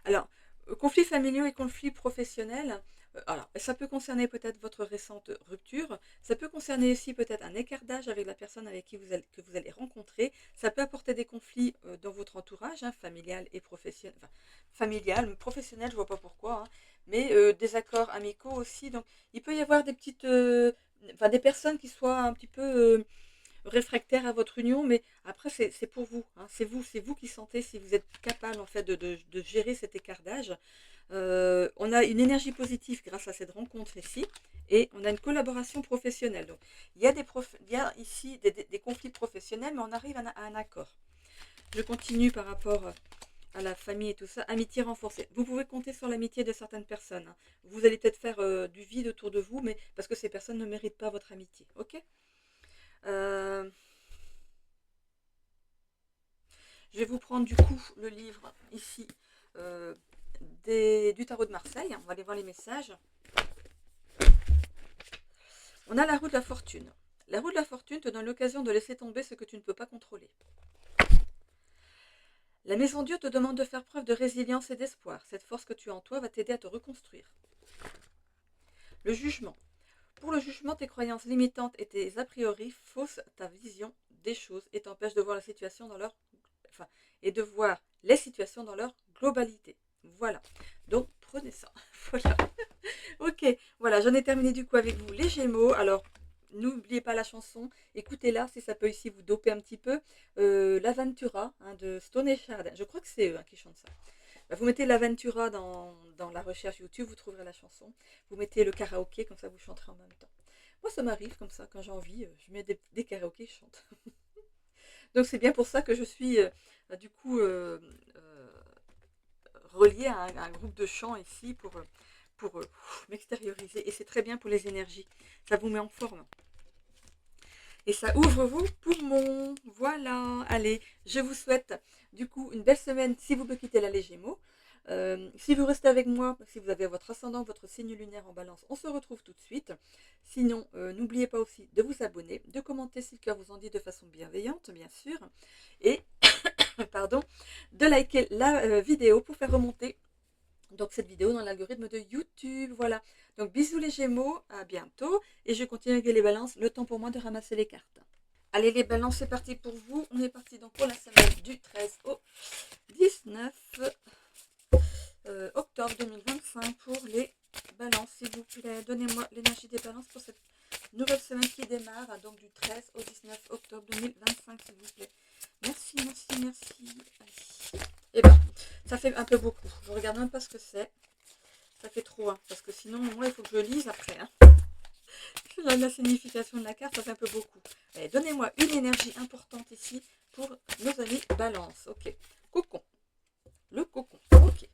Alors, conflits familiaux et conflits professionnels, alors, ça peut concerner peut-être votre récente rupture, ça peut concerner aussi peut-être un écart d'âge avec la personne avec qui que vous allez rencontrer, ça peut apporter des conflits dans votre entourage, hein, familial et professionnel, enfin, familial, mais professionnel, je ne vois pas pourquoi, hein, mais des accords amicaux aussi, donc il peut y avoir des petites, enfin des personnes qui soient un petit peu réfractaire à votre union, mais après c'est pour vous, hein, c'est vous qui sentez si vous êtes capable en fait de gérer cet écart d'âge. On a une énergie positive grâce à cette rencontre ici, et on a une collaboration professionnelle. Donc il y a, il y a ici des conflits professionnels, mais on arrive à un accord. Je continue par rapport à la famille et tout ça. Amitié renforcée. Vous pouvez compter sur l'amitié de certaines personnes. Hein. Vous allez peut-être faire du vide autour de vous, mais parce que ces personnes ne méritent pas votre amitié. Ok. euh, Je vais vous prendre du coup le livre ici euh, du tarot de Marseille. On va aller voir les messages. On a la roue de la fortune. La roue de la fortune te donne l'occasion de laisser tomber ce que tu ne peux pas contrôler. La maison Dieu te demande de faire preuve de résilience et d'espoir. Cette force que tu as en toi va t'aider à te reconstruire. Le jugement. Pour le jugement, tes croyances limitantes et tes a priori faussent ta vision des choses et t'empêchent de voir la situation dans leur et de voir les situations dans leur globalité. Voilà. Donc prenez ça. Voilà. Ok. Voilà, j'en ai terminé du coup avec vous les Gémeaux. Alors n'oubliez pas la chanson, écoutez-la si ça peut ici vous doper un petit peu. L'Aventura hein, de Stone et Chardin. Je crois que c'est eux hein, qui chantent ça. Bah, vous mettez l'Aventura dans la recherche YouTube, vous trouverez la chanson. Vous mettez le karaoké, comme ça vous chanterez en même temps. Moi ça m'arrive comme ça, quand j'ai envie, je mets des karaokés, je chante. Donc c'est bien pour ça que je suis du coup reliée à un groupe de chant ici pour m'extérioriser. Et c'est très bien pour les énergies. Ça vous met en forme. Et ça ouvre vos poumons. Voilà. Allez, je vous souhaite du coup une belle semaine si vous me quittez là les Gémeaux. Si vous restez avec moi, si vous avez votre ascendant, votre signe lunaire en balance, on se retrouve tout de suite. Sinon, n'oubliez pas aussi de vous abonner, de commenter si le cœur vous en dit de façon bienveillante, bien sûr. Et pardon, de liker la vidéo pour faire remonter donc cette vidéo dans l'algorithme de YouTube. Voilà. Donc bisous les Gémeaux, à bientôt. Et je continue avec les balances. Le temps pour moi de ramasser les cartes. Allez les balances, c'est parti pour vous. On est parti donc pour la semaine du 13 au 19 octobre 2025 pour les balances, s'il vous plaît. Donnez-moi l'énergie des balances pour cette nouvelle semaine qui démarre, donc du 13 au 19 octobre 2025, s'il vous plaît. Merci, merci, merci. Allez. Et bien, ça fait un peu beaucoup. Je ne regarde même pas ce que c'est. Ça fait trop, hein, parce que sinon, moi, il faut que je lise après. Hein. La signification de la carte, ça fait un peu beaucoup. Allez, donnez-moi une énergie importante ici pour nos amis balance. Ok. Cocon. Le cocon. Ok.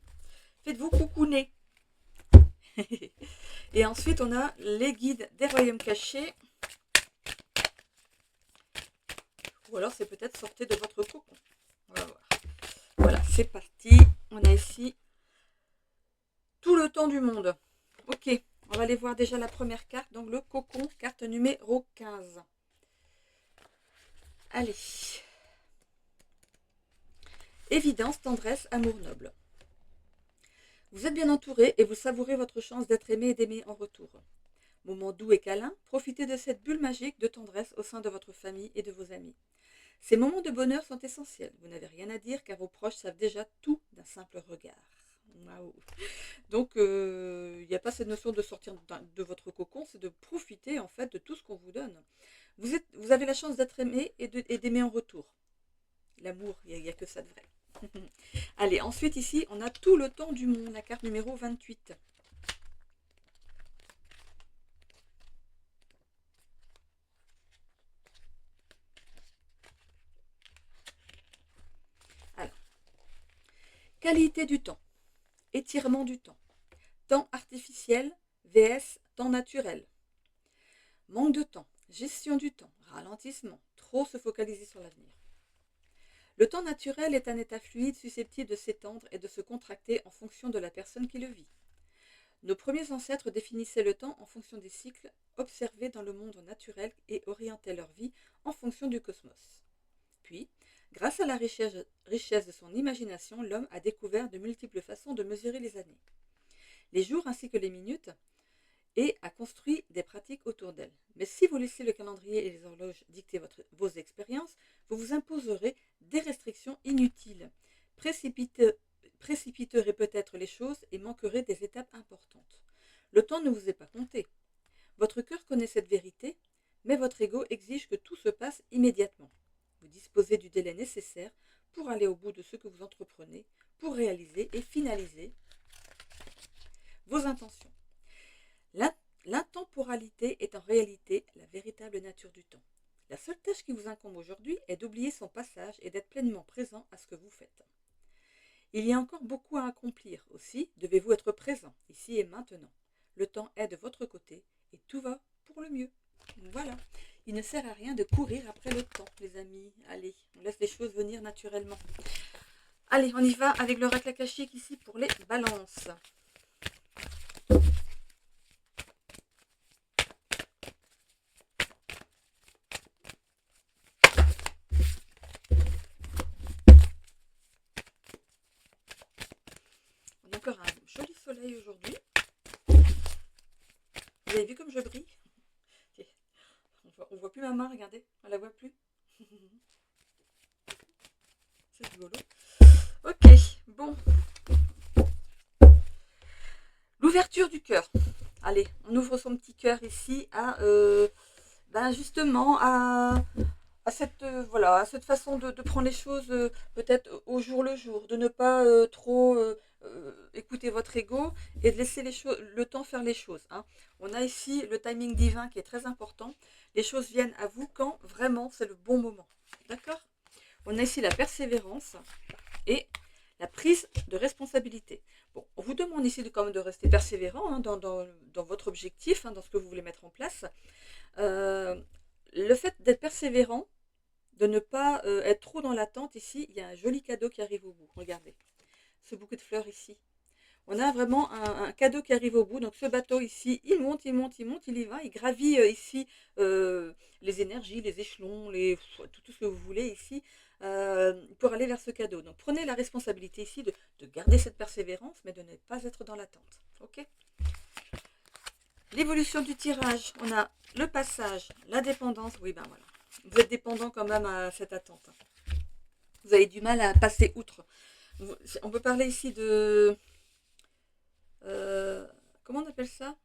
Faites-vous coucouner. Et ensuite, on a les guides des royaumes cachés. Ou alors, c'est peut-être sortez de votre cocon. On va voir. Voilà, c'est parti. On a ici tout le temps du monde. Ok, on va aller voir déjà la première carte. Donc, le cocon, carte numéro 15. Allez. Évidence, tendresse, amour noble. Vous êtes bien entouré et vous savourez votre chance d'être aimé et d'aimer en retour. Moment doux et câlin, profitez de cette bulle magique de tendresse au sein de votre famille et de vos amis. Ces moments de bonheur sont essentiels. Vous n'avez rien à dire car vos proches savent déjà tout d'un simple regard. Waouh. Donc, il n'y a pas cette notion de sortir de votre cocon, c'est de profiter en fait de tout ce qu'on vous donne. Vous avez la chance d'être aimé et d'aimer en retour. L'amour, il n'y a que ça de vrai. Allez, ensuite ici, on a tout le temps du monde, la carte numéro 28. Alors, qualité du temps, étirement du temps, temps artificiel vs temps naturel, manque de temps, gestion du temps, ralentissement, trop se focaliser sur l'avenir. Le temps naturel est un état fluide susceptible de s'étendre et de se contracter en fonction de la personne qui le vit. Nos premiers ancêtres définissaient le temps en fonction des cycles observés dans le monde naturel et orientaient leur vie en fonction du cosmos. Puis, grâce à la richesse de son imagination, l'homme a découvert de multiples façons de mesurer les années, les jours ainsi que les minutes, et a construit des pratiques autour d'elles. Mais si vous laissez le calendrier et les horloges dicter vos expériences, vous vous imposerez des restrictions inutiles, précipiterez peut-être les choses et manquerez des étapes importantes. Le temps ne vous est pas compté. Votre cœur connaît cette vérité, mais votre ego exige que tout se passe immédiatement. Vous disposez du délai nécessaire pour aller au bout de ce que vous entreprenez, pour réaliser et finaliser vos intentions. L'intemporalité est en réalité la véritable nature du temps. La seule tâche qui vous incombe aujourd'hui est d'oublier son passage et d'être pleinement présent à ce que vous faites. Il y a encore beaucoup à accomplir. Aussi, devez-vous être présent, ici et maintenant. Le temps est de votre côté et tout va pour le mieux. Voilà. Il ne sert à rien de courir après le temps, les amis. Allez, on laisse les choses venir naturellement. Allez, on y va avec l'oracle akashique ici pour les balances. On a encore un joli soleil aujourd'hui. Vous avez vu comme je brille? On voit plus ma main, regardez, on la voit plus. C'est rigolo. Ok, bon. L'ouverture du cœur. Allez, on ouvre son petit cœur ici à justement à cette voilà, à cette façon de prendre les choses peut-être au jour le jour, de ne pas trop écouter votre ego et de laisser le temps faire les choses. Hein. On a ici le timing divin qui est très important. Les choses viennent à vous quand vraiment c'est le bon moment. D'accord? On a ici la persévérance et la prise de responsabilité. Bon, on vous demande ici quand même de rester persévérant hein, dans votre objectif, hein, dans ce que vous voulez mettre en place. Le fait d'être persévérant, de ne pas être trop dans l'attente ici, il y a un joli cadeau qui arrive au bout. Regardez, ce bouquet de fleurs ici. On a vraiment un cadeau qui arrive au bout. Donc ce bateau ici, il monte, il monte, il monte, il y va. Il gravit ici les énergies, les échelons, tout ce que vous voulez ici pour aller vers ce cadeau. Donc prenez la responsabilité ici de garder cette persévérance, mais de ne pas être dans l'attente. Ok ? L'évolution du tirage, on a le passage, la dépendance. Oui, ben voilà. Vous êtes dépendant quand même à cette attente. Vous avez du mal à passer outre. On peut parler ici de... comment on appelle ça?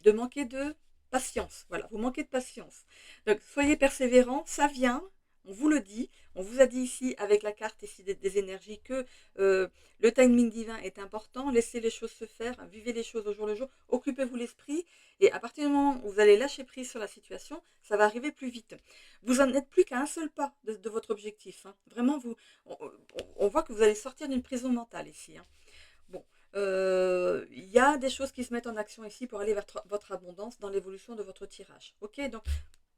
De manquer de patience. Voilà, vous manquez de patience. Donc, soyez persévérants, ça vient, on vous le dit. On vous a dit ici, avec la carte ici des énergies, que le timing divin est important. Laissez les choses se faire, vivez les choses au jour le jour, occupez-vous l'esprit. Et à partir du moment où vous allez lâcher prise sur la situation, ça va arriver plus vite. Vous n'en êtes plus qu'à un seul pas de votre objectif. Hein. Vraiment, on voit que vous allez sortir d'une prison mentale ici. Hein. Bon, il y a des choses qui se mettent en action ici pour aller vers votre abondance dans l'évolution de votre tirage. Ok, donc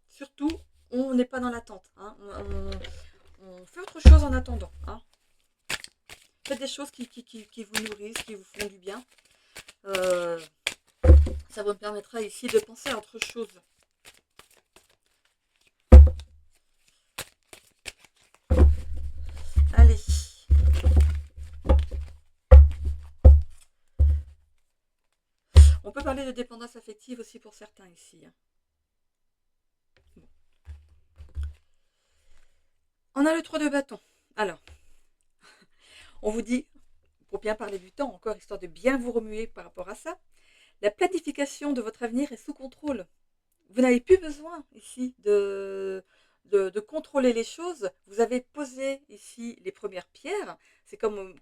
surtout, on n'est pas dans l'attente. Hein. On fait autre chose en attendant. Hein. Faites des choses qui vous nourrissent, qui vous font du bien. Ça vous permettra ici de penser à autre chose. Allez. On peut parler de dépendance affective aussi pour certains ici. Hein. Bon. On a le 3 de bâton. Alors, on vous dit, pour bien parler du temps, encore histoire de bien vous remuer par rapport à ça, la planification de votre avenir est sous contrôle. Vous n'avez plus besoin ici de contrôler les choses. Vous avez posé ici les premières pierres. C'est comme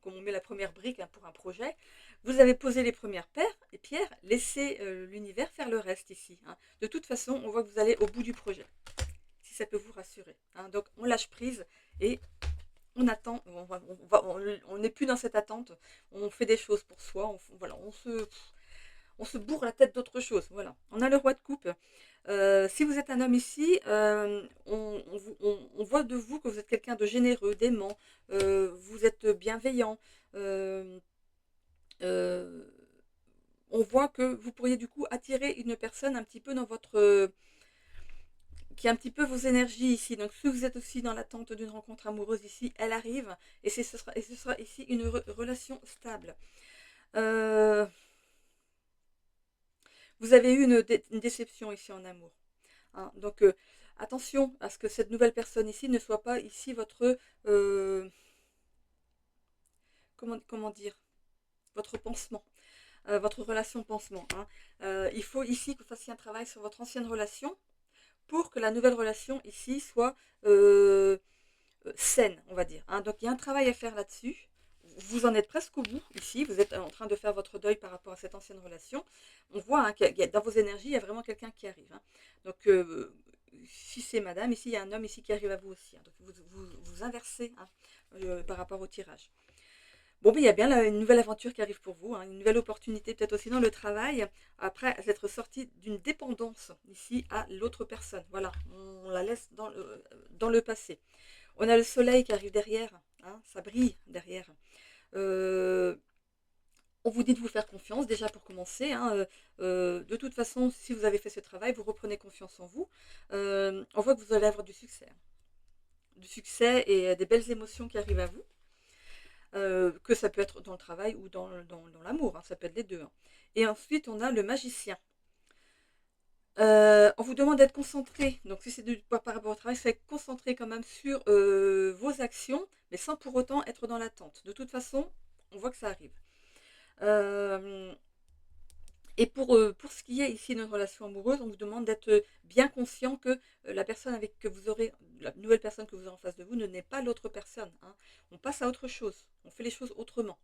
on met la première brique hein, pour un projet. Vous avez posé les premières pierres. Laissez l'univers faire le reste ici. Hein. De toute façon, on voit que vous allez au bout du projet. Si ça peut vous rassurer. Hein. Donc, on lâche prise et on attend. On n'est plus dans cette attente. On fait des choses pour soi. on se bourre la tête d'autre chose. Voilà, on a le roi de coupe. Si vous êtes un homme ici, on voit de vous que vous êtes quelqu'un de généreux, d'aimant, vous êtes bienveillant. euh, euh, on voit que vous pourriez du coup attirer une personne un petit peu dans votre... qui a un petit peu vos énergies ici. Donc si vous êtes aussi dans l'attente d'une rencontre amoureuse ici, elle arrive et ce sera ici une relation stable. Euh, vous avez eu une déception ici en amour. Hein. Donc attention à ce que cette nouvelle personne ici ne soit pas ici votre... comment dire, votre pansement, votre relation pansement. Hein. Il faut ici que vous fassiez un travail sur votre ancienne relation pour que la nouvelle relation ici soit saine, on va dire. Hein. Donc il y a un travail à faire là-dessus. Vous en êtes presque au bout ici, vous êtes en train de faire votre deuil par rapport à cette ancienne relation. On voit hein, dans vos énergies, il y a vraiment quelqu'un qui arrive. Hein. Donc si c'est madame, ici il y a un homme ici qui arrive à vous aussi. Hein. Donc vous inversez hein, par rapport au tirage. Bon, ben, il y a bien une nouvelle aventure qui arrive pour vous, hein, une nouvelle opportunité peut-être aussi dans le travail, après être sorti d'une dépendance ici à l'autre personne. Voilà, on la laisse dans le passé. On a le soleil qui arrive derrière, hein, ça brille derrière. Euh, on vous dit de vous faire confiance déjà pour commencer. Hein, de toute façon, si vous avez fait ce travail, vous reprenez confiance en vous. On voit que vous allez avoir du succès et des belles émotions qui arrivent à vous. Que ça peut être dans le travail ou dans l'amour, hein, ça peut être les deux. Hein. Et ensuite, on a le magicien. On vous demande d'être concentré, donc si c'est par rapport au travail, c'est concentré quand même sur vos actions, mais sans pour autant être dans l'attente. De toute façon, on voit que ça arrive. Et pour ce qui est ici d'une relation amoureuse, on vous demande d'être bien conscient que la personne avec que vous aurez, la nouvelle personne que vous aurez en face de vous ne n'est pas l'autre personne. Hein. On passe à autre chose, on fait les choses autrement.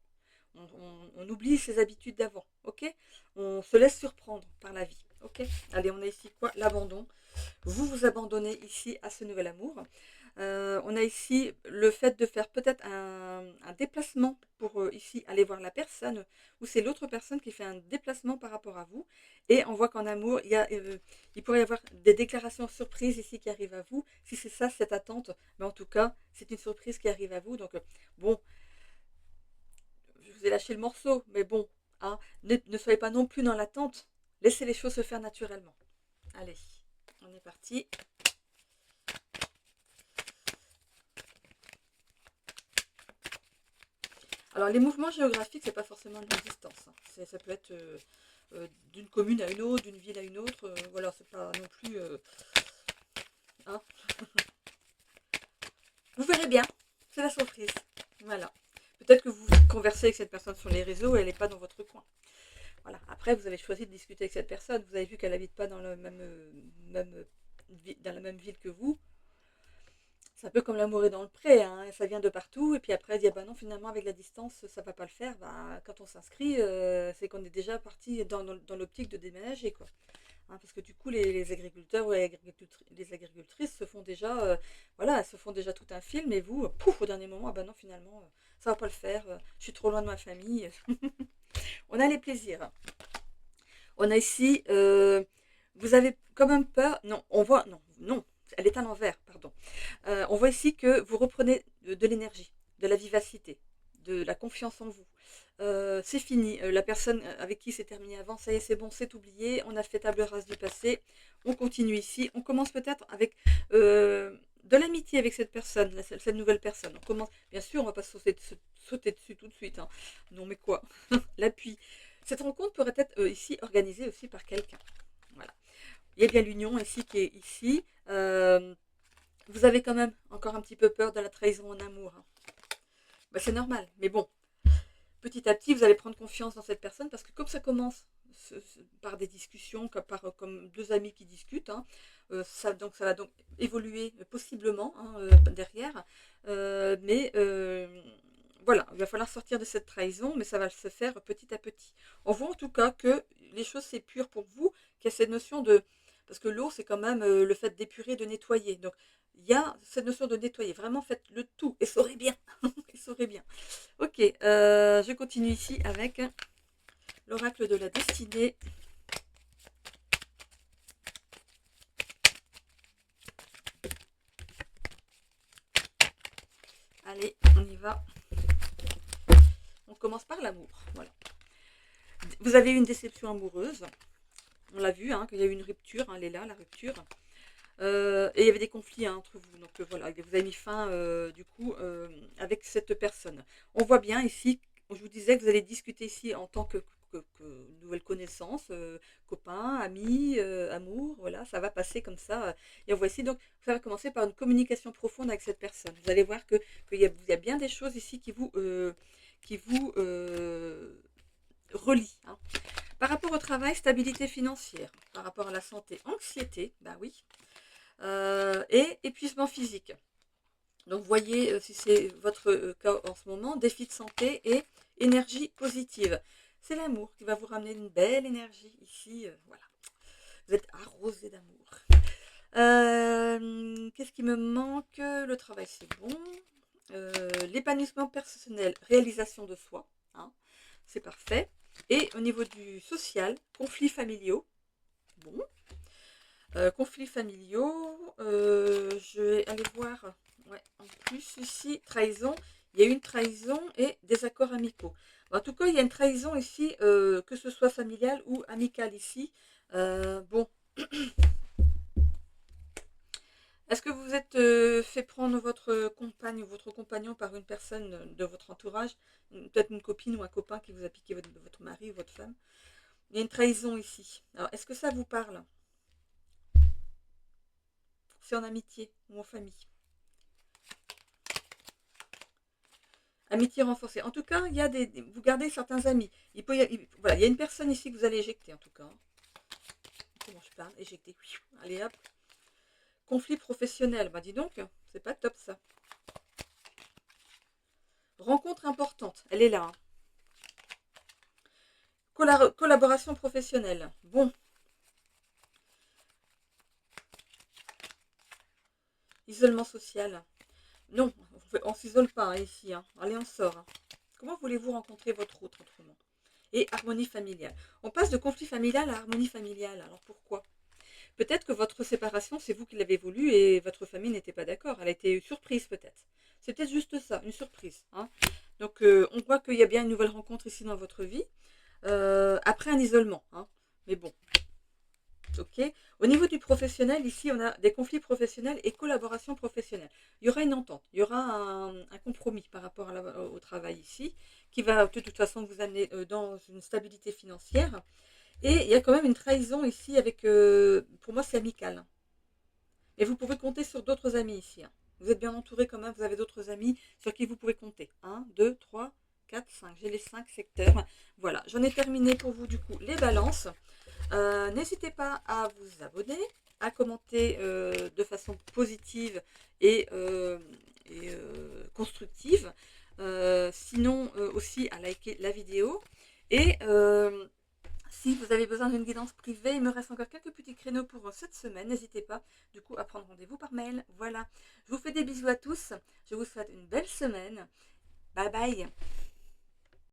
On oublie ses habitudes d'avant, ok. On se laisse surprendre par la vie, ok. Allez, on a ici quoi? L'abandon. Vous vous abandonnez ici à ce nouvel amour. On a ici le fait de faire peut-être un déplacement pour ici aller voir la personne, ou c'est l'autre personne qui fait un déplacement par rapport à vous. Et on voit qu'en amour, il pourrait y avoir des déclarations surprises ici qui arrivent à vous. Si c'est ça, cette attente, mais en tout cas, c'est une surprise qui arrive à vous. Donc, bon, je vous ai lâché le morceau, mais bon, hein, ne soyez pas non plus dans l'attente. Laissez les choses se faire naturellement. Allez, on est parti. Alors, les mouvements géographiques, c'est pas forcément une distance. Hein. Ça peut être d'une commune à une autre, d'une ville à une autre. Voilà, c'est pas non plus. Hein. Vous verrez bien, c'est la surprise. Voilà. Peut-être que vous conversez avec cette personne sur les réseaux et elle n'est pas dans votre coin. Voilà. Après, vous avez choisi de discuter avec cette personne. Vous avez vu qu'elle n'habite pas dans dans la même ville que vous. C'est un peu comme l'amour est dans le pré, hein, ça vient de partout, et puis après, elle dit, ah bah non, finalement, avec la distance, ça va pas le faire. Bah, quand on s'inscrit, c'est qu'on est déjà parti dans l'optique de déménager, quoi. Hein, parce que du coup, les agriculteurs ou les agricultrices se font déjà, voilà, elles se font déjà tout un film, et vous, pouf, au dernier moment, ah bah non, finalement, ça va pas le faire, je suis trop loin de ma famille. On a les plaisirs. On a ici, vous avez quand même peur, non, on voit, non, non, elle est à l'envers, pardon. On voit ici que vous reprenez de l'énergie, de la vivacité, de la confiance en vous. C'est fini, la personne avec qui c'est terminé avant, ça y est, c'est bon, c'est oublié, on a fait table rase du passé, on continue ici, on commence peut-être avec de l'amitié avec cette personne, cette nouvelle personne. On commence, bien sûr, on va pas sauter dessus tout de suite, hein. Non mais quoi, l'appui. Cette rencontre pourrait être ici organisée aussi par quelqu'un. Voilà. Il y a bien l'union ici qui est ici. Vous avez quand même encore un petit peu peur de la trahison en amour. Hein. Bah, c'est normal, mais bon, petit à petit, vous allez prendre confiance dans cette personne parce que comme ça commence par des discussions, comme deux amis qui discutent, hein, ça va donc évoluer possiblement hein, derrière. Mais voilà, il va falloir sortir de cette trahison, mais ça va se faire petit à petit. On voit en tout cas que les choses c'est pur pour vous, qu'il y a cette notion de... Parce que l'eau, c'est quand même le fait d'épurer, de nettoyer. Donc, il y a cette notion de nettoyer. Vraiment, faites le tout et saurez bien. Et saurez bien. Ok, je continue ici avec l'oracle de la destinée. Allez, on y va. On commence par l'amour. Voilà. Vous avez eu une déception amoureuse. On l'a vu, hein, qu'il y a eu une rupture. Hein, elle est là, la rupture. Et il y avait des conflits hein, entre vous. Donc voilà, vous avez mis fin du coup avec cette personne. On voit bien ici, je vous disais que vous allez discuter ici en tant que nouvelle connaissance, copain, ami, amour, voilà, ça va passer comme ça. Et on voit ici, donc ça va commencer par une communication profonde avec cette personne. Vous allez voir qu'il y a bien des choses ici qui vous relient. Hein. Par rapport au travail, stabilité financière. Par rapport à la santé, anxiété, bah oui. Et épuisement physique. Donc voyez si c'est votre cas en ce moment, défi de santé et énergie positive. C'est l'amour qui va vous ramener une belle énergie ici. Voilà. Vous êtes arrosé d'amour. Qu'est-ce qui me manque? Le travail, c'est bon. L'épanouissement personnel, réalisation de soi. Hein, c'est parfait. Et au niveau du social, conflits familiaux. Bon. Conflits familiaux, je vais aller voir, ouais, en plus ici, trahison, il y a eu une trahison et désaccords amicaux. Bon, en tout cas, il y a une trahison ici, que ce soit familiale ou amicale ici. Bon, est-ce que vous êtes fait prendre votre compagne ou votre compagnon par une personne de votre entourage, peut-être une copine ou un copain qui vous a piqué votre mari ou votre femme? Il y a une trahison ici. Alors, est-ce que ça vous parle? C'est en amitié ou en famille? Amitié renforcée. En tout cas, il y a vous gardez certains amis. Voilà, il y a une personne ici que vous allez éjecter en tout cas. Comment je parle? Éjecter. Allez hop. Conflit professionnel. Bah dis donc, c'est pas top ça. Rencontre importante. Elle est là. Hein. Collaboration professionnelle. Bon. Isolement social. Non, on ne s'isole pas hein, ici. Hein. Allez, on sort. Hein. Comment voulez-vous rencontrer votre autre autrement? Et harmonie familiale. On passe de conflit familial à harmonie familiale. Alors pourquoi? Peut-être que votre séparation, c'est vous qui l'avez voulu et votre famille n'était pas d'accord. Elle a été surprise peut-être. C'est peut-être juste ça, une surprise. Hein. Donc on voit qu'il y a bien une nouvelle rencontre ici dans votre vie. Après un isolement. Hein. Mais bon, ok. Au niveau du professionnel, ici on a des conflits professionnels et collaboration professionnelle. Il y aura une entente, il y aura un compromis par rapport au travail ici, qui va de toute façon vous amener dans une stabilité financière. Et il y a quand même une trahison ici avec, pour moi c'est amical. Et vous pouvez compter sur d'autres amis ici. Hein. Vous êtes bien entouré quand même, vous avez d'autres amis sur qui vous pouvez compter. 1, 2, 3, 4, 5. J'ai les 5 secteurs. Voilà, j'en ai terminé pour vous du coup les balances. N'hésitez pas à vous abonner, à commenter de façon positive et constructive. Sinon aussi à liker la vidéo. Et si vous avez besoin d'une guidance privée, il me reste encore quelques petits créneaux pour cette semaine. N'hésitez pas du coup à prendre rendez-vous par mail. Voilà, je vous fais des bisous à tous. Je vous souhaite une belle semaine. Bye bye.